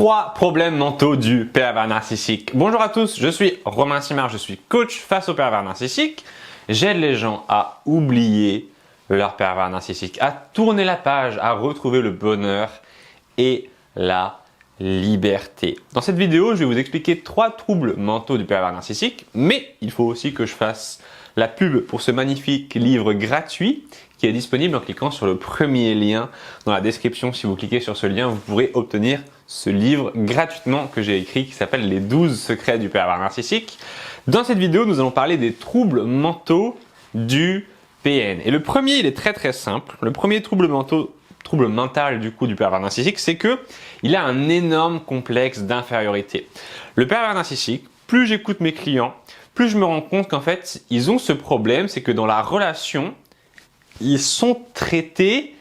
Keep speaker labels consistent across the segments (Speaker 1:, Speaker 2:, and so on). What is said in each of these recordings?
Speaker 1: 3 problèmes mentaux du pervers narcissique. Bonjour à tous, je suis Romain Simard, je suis coach face au pervers narcissique. J'aide les gens à oublier leur pervers narcissique, à tourner la page, à retrouver le bonheur et la liberté. Dans cette vidéo, je vais vous expliquer 3 troubles mentaux du pervers narcissique, mais il faut aussi que je fasse la pub pour ce magnifique livre gratuit qui est disponible en cliquant sur le premier lien dans la description. Si vous cliquez sur ce lien, vous pourrez obtenir ce livre gratuitement que j'ai écrit qui s'appelle Les 12 secrets du pervers narcissique. Dans cette vidéo, nous allons parler des troubles mentaux du PN. Et le premier, il est très simple. Le premier trouble mental du pervers narcissique, c'est que il a un énorme complexe d'infériorité. Le pervers narcissique, plus j'écoute mes clients, plus je me rends compte qu'en fait, ils ont ce problème, c'est que dans la relation, ils sont traités,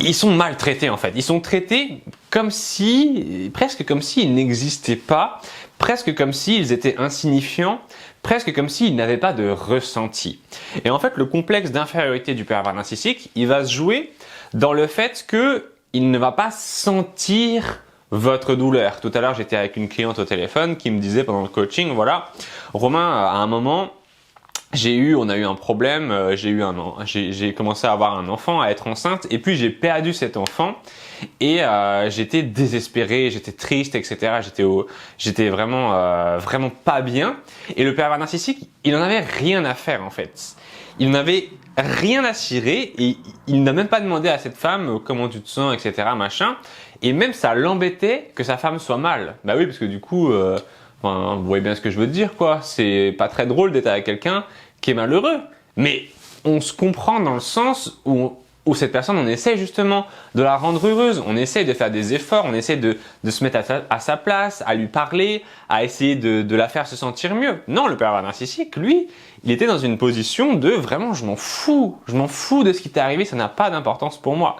Speaker 1: ils sont maltraités en fait. Ils sont traités presque comme s'ils n'existaient pas, presque comme s'ils étaient insignifiants, presque comme s'ils n'avaient pas de ressenti. Et en fait, le complexe d'infériorité du pervers narcissique, il va se jouer dans le fait qu'il ne va pas sentir votre douleur. Tout à l'heure, j'étais avec une cliente au téléphone qui me disait pendant le coaching, voilà, Romain, à un moment, on a eu un problème, j'ai commencé à avoir un enfant, à être enceinte, et puis j'ai perdu cet enfant, et j'étais désespéré, j'étais triste, etc. J'étais vraiment pas bien. Et le pervers narcissique, il en avait rien à faire en fait. Il n'avait rien à cirer, et il n'a même pas demandé à cette femme comment tu te sens, etc. machin. Et même ça l'embêtait que sa femme soit mal. Bah oui, parce que du coup, vous voyez bien ce que je veux dire, quoi. C'est pas très drôle d'être avec quelqu'un qui est malheureux. Mais on se comprend dans le sens où cette personne, on essaie justement de la rendre heureuse. On essaie de faire des efforts, on essaie de se mettre à sa place, à lui parler, à essayer de la faire se sentir mieux. Non, le pervers narcissique, lui, il était dans une position de vraiment, je m'en fous de ce qui t'est arrivé, ça n'a pas d'importance pour moi.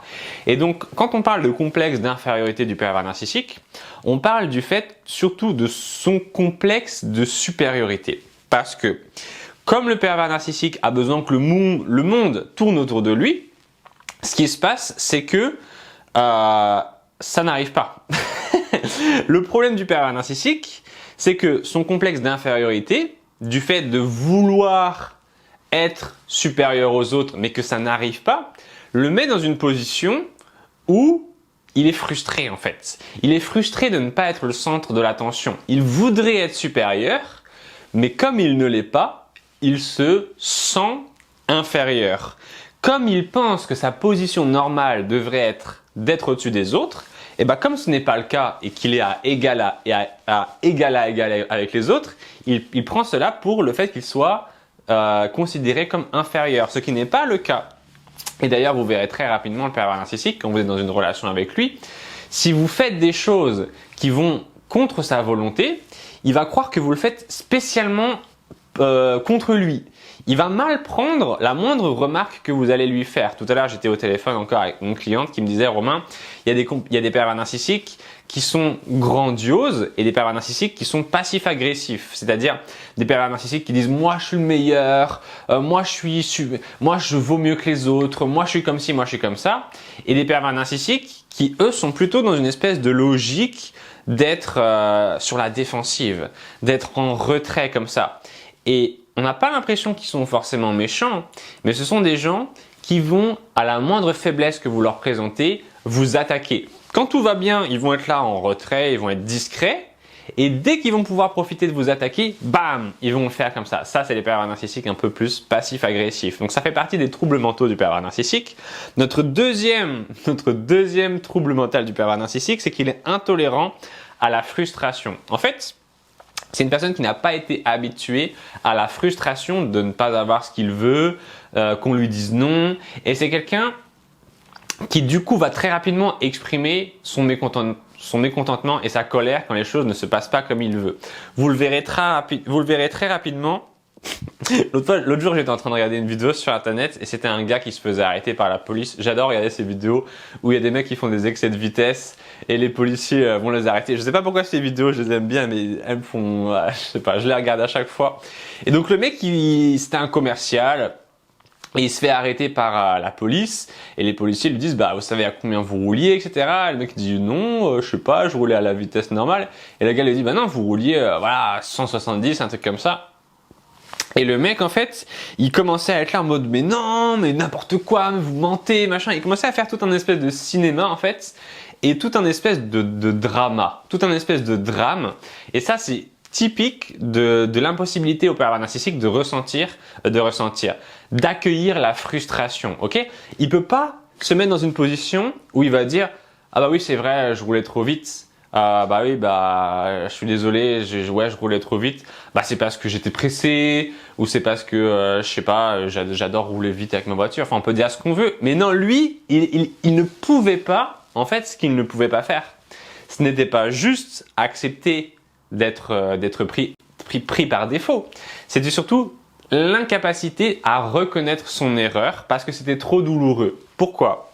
Speaker 1: Et donc, quand on parle de complexe d'infériorité du pervers narcissique, on parle du fait surtout de son complexe de supériorité. Parce que, comme le pervers narcissique a besoin que le monde tourne autour de lui, ce qui se passe, c'est que ça n'arrive pas. Le problème du pervers narcissique, c'est que son complexe d'infériorité, du fait de vouloir être supérieur aux autres, mais que ça n'arrive pas, le met dans une position où il est frustré en fait. Il est frustré de ne pas être le centre de l'attention. Il voudrait être supérieur, mais comme il ne l'est pas, il se sent inférieur. Comme il pense que sa position normale devrait être d'être au-dessus des autres, et ben comme ce n'est pas le cas et qu'il est à égal avec les autres, il prend cela pour le fait qu'il soit considéré comme inférieur, ce qui n'est pas le cas. Et d'ailleurs, vous verrez très rapidement le pervers narcissique quand vous êtes dans une relation avec lui. Si vous faites des choses qui vont contre sa volonté, il va croire que vous le faites spécialement contre lui. Il va mal prendre la moindre remarque que vous allez lui faire. Tout à l'heure, j'étais au téléphone encore avec une cliente qui me disait « Romain, il y a des pervers narcissiques qui sont grandioses et des pervers narcissiques qui sont passifs-agressifs. » C'est-à-dire des pervers narcissiques qui disent « Moi, je suis le meilleur, moi, je vaux mieux que les autres, moi, je suis comme ci, moi, je suis comme ça. » Et des pervers narcissiques qui, eux, sont plutôt dans une espèce de logique d'être sur la défensive, d'être en retrait comme ça. Et on n'a pas l'impression qu'ils sont forcément méchants, mais ce sont des gens qui vont, à la moindre faiblesse que vous leur présentez, vous attaquer. Quand tout va bien, ils vont être là en retrait, ils vont être discrets, et dès qu'ils vont pouvoir profiter de vous attaquer, bam, ils vont le faire comme ça. Ça, c'est les pervers narcissiques un peu plus passifs-agressifs. Donc ça fait partie des troubles mentaux du pervers narcissique. Notre deuxième trouble mental du pervers narcissique, c'est qu'il est intolérant à la frustration. En fait, c'est une personne qui n'a pas été habituée à la frustration de ne pas avoir ce qu'il veut, qu'on lui dise non. Et c'est quelqu'un qui du coup va très rapidement exprimer son mécontentement et sa colère quand les choses ne se passent pas comme il veut. Vous le verrez très rapidement. L'autre jour, j'étais en train de regarder une vidéo sur internet et c'était un gars qui se faisait arrêter par la police. J'adore regarder ces vidéos où il y a des mecs qui font des excès de vitesse et les policiers vont les arrêter. Je sais pas pourquoi ces vidéos, je les aime bien, mais elles me font, je sais pas, je les regarde à chaque fois. Et donc le mec, c'était un commercial. Et il se fait arrêter par la police et les policiers lui disent bah vous savez à combien vous rouliez, etc. Et le mec dit non, je sais pas, je roulais à la vitesse normale. Et le gars lui dit bah non, vous rouliez voilà 170, un truc comme ça. Et le mec en fait il commençait à être là en mode mais non, mais n'importe quoi, mais vous mentez, machin. Il commençait à faire tout un espèce de cinéma en fait et tout un espèce de drama, tout un espèce de drame. Et ça c'est typique de l'impossibilité au pervers narcissique de ressentir, d'accueillir la frustration, ok? Il peut pas se mettre dans une position où il va dire ah bah oui c'est vrai je roulais trop vite, bah oui bah je suis désolé je roulais trop vite, bah c'est parce que j'étais pressé ou c'est parce que je sais pas j'adore rouler vite avec ma voiture, enfin on peut dire ce qu'on veut, mais non lui il ne pouvait pas en fait ce qu'il ne pouvait pas faire, ce n'était pas juste accepter d'être pris par défaut. C'était surtout l'incapacité à reconnaître son erreur parce que c'était trop douloureux. Pourquoi?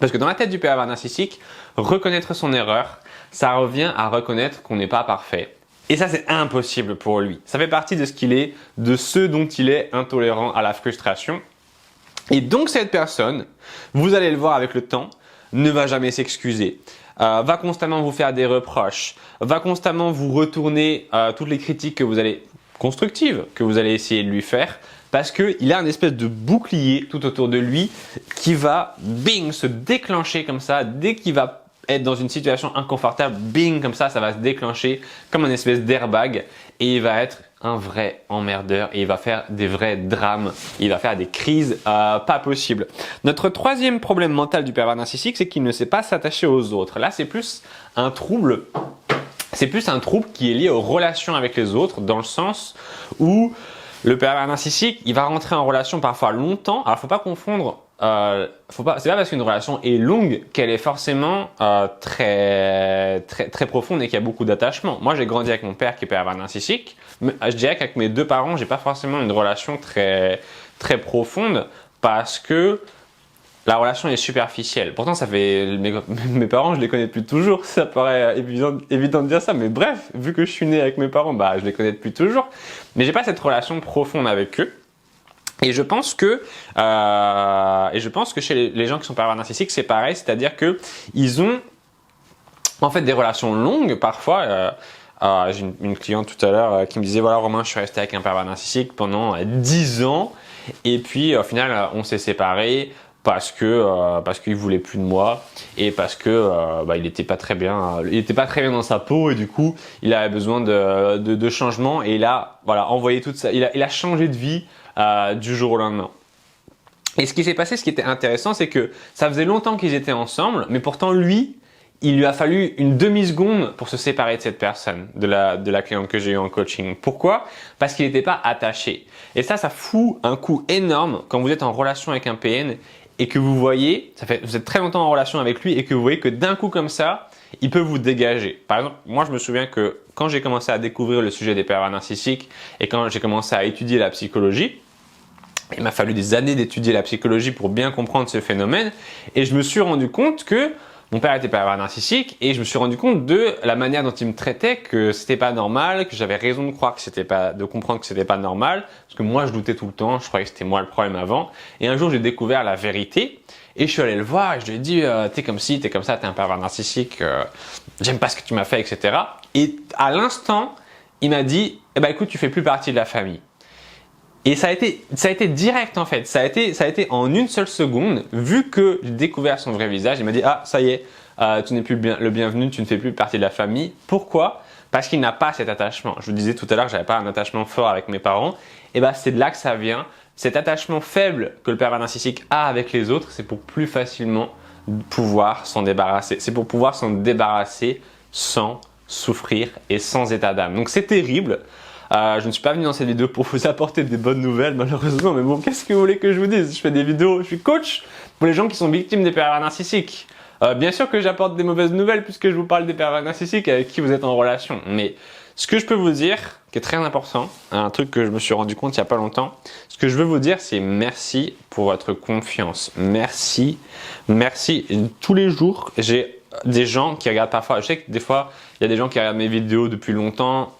Speaker 1: Parce que dans la tête du pervers narcissique, reconnaître son erreur, ça revient à reconnaître qu'on n'est pas parfait. Et ça, c'est impossible pour lui. Ça fait partie de ce qu'il est, de ce dont il est intolérant à la frustration. Et donc cette personne, vous allez le voir avec le temps, ne va jamais s'excuser. Va constamment vous faire des reproches, va constamment vous retourner toutes les critiques que vous allez constructives que vous allez essayer de lui faire parce qu'il a un espèce de bouclier tout autour de lui qui va bing se déclencher comme ça dès qu'il va être dans une situation inconfortable, bing comme ça va se déclencher comme un espèce d'airbag et il va être un vrai emmerdeur et il va faire des vrais drames, il va faire des crises pas possibles. Notre troisième problème mental du pervers narcissique, c'est qu'il ne sait pas s'attacher aux autres. Là, c'est plus un trouble qui est lié aux relations avec les autres, dans le sens où le pervers narcissique, il va rentrer en relation parfois longtemps. Alors, faut pas confondre. C'est pas parce qu'une relation est longue qu'elle est forcément très profonde et qu'il y a beaucoup d'attachement. Moi, j'ai grandi avec mon père qui est pervers narcissique. Mais je dirais qu'avec mes deux parents, j'ai pas forcément une relation très profonde parce que la relation est superficielle. Pourtant, ça fait mes parents, je les connais depuis toujours. Ça paraît évident de dire ça, mais bref, vu que je suis né avec mes parents, bah je les connais depuis toujours. Mais j'ai pas cette relation profonde avec eux. Et je pense que chez les gens qui sont pervers narcissiques, c'est pareil, c'est-à-dire que ils ont en fait des relations longues parfois. J'ai une cliente tout à l'heure qui me disait voilà Romain, je suis resté avec un pervers narcissique pendant 10 ans et puis au final on s'est séparés parce qu'il voulait plus de moi et parce que il était pas très bien dans sa peau et du coup il avait besoin de changement et il a envoyé toute ça, il a changé de vie du jour au lendemain. Et ce qui s'est passé, ce qui était intéressant, c'est que ça faisait longtemps qu'ils étaient ensemble, mais pourtant lui, il lui a fallu une demi-seconde pour se séparer de cette personne, de la cliente que j'ai eue en coaching. Pourquoi? Parce qu'il n'était pas attaché. Et ça fout un coup énorme quand vous êtes en relation avec un PN et que vous voyez, vous êtes très longtemps en relation avec lui et que vous voyez que d'un coup comme ça, il peut vous dégager. Par exemple, moi je me souviens que quand j'ai commencé à découvrir le sujet des pervers narcissiques et quand j'ai commencé à étudier la psychologie, il m'a fallu des années d'étudier la psychologie pour bien comprendre ce phénomène et je me suis rendu compte que mon père était pervers narcissique et je me suis rendu compte de la manière dont il me traitait, que c'était pas normal, que j'avais raison de croire de comprendre que c'était pas normal, parce que moi je doutais tout le temps, je croyais que c'était moi le problème avant. Et un jour j'ai découvert la vérité et je suis allé le voir et je lui ai dit t'es comme ci, t'es comme ça, t'es un pervers narcissique, j'aime pas ce que tu m'as fait, etc. Et à l'instant il m'a dit écoute tu fais plus partie de la famille. Et ça a été direct en fait, ça a été en une seule seconde, vu que j'ai découvert son vrai visage, il m'a dit ah ça y est, tu n'es plus le bienvenu, tu ne fais plus partie de la famille. Pourquoi? Parce qu'il n'a pas cet attachement. Je vous disais tout à l'heure que j'avais pas un attachement fort avec mes parents, et c'est de là que ça vient. Cet attachement faible que le pervers narcissique a avec les autres, c'est pour plus facilement pouvoir s'en débarrasser. C'est pour pouvoir s'en débarrasser sans souffrir et sans état d'âme. Donc c'est terrible. Je ne suis pas venu dans cette vidéo pour vous apporter des bonnes nouvelles malheureusement, mais bon, qu'est-ce que vous voulez que je vous dise? Je fais des vidéos, je suis coach pour les gens qui sont victimes des pervers narcissiques. Bien sûr que j'apporte des mauvaises nouvelles puisque je vous parle des pervers narcissiques avec qui vous êtes en relation, mais ce que je peux vous dire, qui est très important, un truc que je me suis rendu compte il n'y a pas longtemps, ce que je veux vous dire c'est merci pour votre confiance, merci. Et tous les jours, j'ai des gens qui regardent parfois, je sais que des fois, il y a des gens qui regardent mes vidéos depuis longtemps,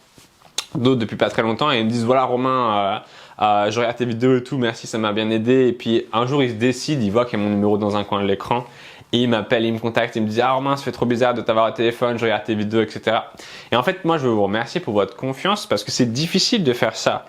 Speaker 1: d'autres depuis pas très longtemps et ils me disent voilà Romain je regarde tes vidéos et tout, merci, ça m'a bien aidé. Et puis un jour il se décide, il voit qu'il y a mon numéro dans un coin de l'écran. Et il m'appelle, il me contacte, il me dit ah Romain, ça fait trop bizarre de t'avoir au téléphone, je regarde tes vidéos, etc. Et en fait, moi, je veux vous remercier pour votre confiance parce que c'est difficile de faire ça.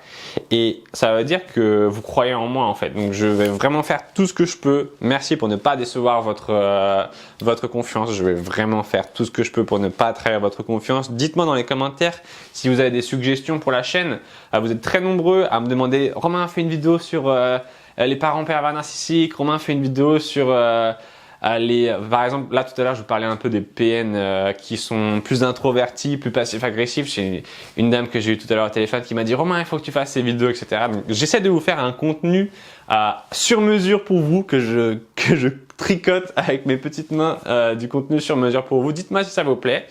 Speaker 1: Et ça veut dire que vous croyez en moi en fait. Donc, je vais vraiment faire tout ce que je peux. Merci pour ne pas décevoir votre confiance. Je vais vraiment faire tout ce que je peux pour ne pas trahir votre confiance. Dites-moi dans les commentaires si vous avez des suggestions pour la chaîne. Vous êtes très nombreux à me demander Romain, fais une vidéo sur les parents pervers narcissiques. Romain, fais une vidéo sur par exemple, là tout à l'heure, je vous parlais un peu des PN qui sont plus introvertis, plus passifs-agressifs. J'ai une dame que j'ai eue tout à l'heure au téléphone qui m'a dit « Romain, il faut que tu fasses ces vidéos, etc. » Donc, j'essaie de vous faire un contenu sur mesure pour vous, que je tricote avec mes petites mains du contenu sur mesure pour vous. Dites-moi si ça vous plaît.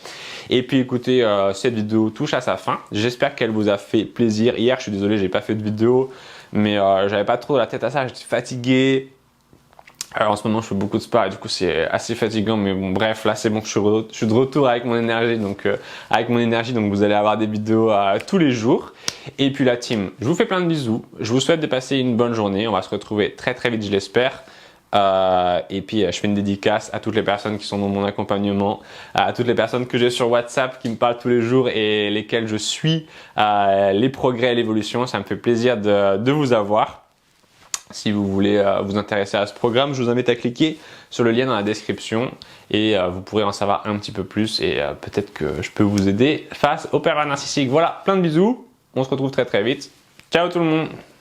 Speaker 1: Et puis écoutez, cette vidéo touche à sa fin. J'espère qu'elle vous a fait plaisir. Hier, je suis désolé, j'ai pas fait de vidéo, mais j'avais pas trop la tête à ça. J'étais fatigué. Alors en ce moment je fais beaucoup de sport et du coup c'est assez fatigant, mais bon bref, là c'est bon, je suis de retour avec mon énergie, donc vous allez avoir des vidéos tous les jours. Et puis la team, je vous fais plein de bisous, je vous souhaite de passer une bonne journée, on va se retrouver très très vite je l'espère. Et puis je fais une dédicace à toutes les personnes qui sont dans mon accompagnement, à toutes les personnes que j'ai sur WhatsApp qui me parlent tous les jours et lesquelles je suis les progrès et l'évolution. Ça me fait plaisir de vous avoir. Si vous voulez vous intéresser à ce programme, je vous invite à cliquer sur le lien dans la description et vous pourrez en savoir un petit peu plus et peut-être que je peux vous aider face au pervers narcissique. Voilà, plein de bisous, on se retrouve très très vite. Ciao tout le monde!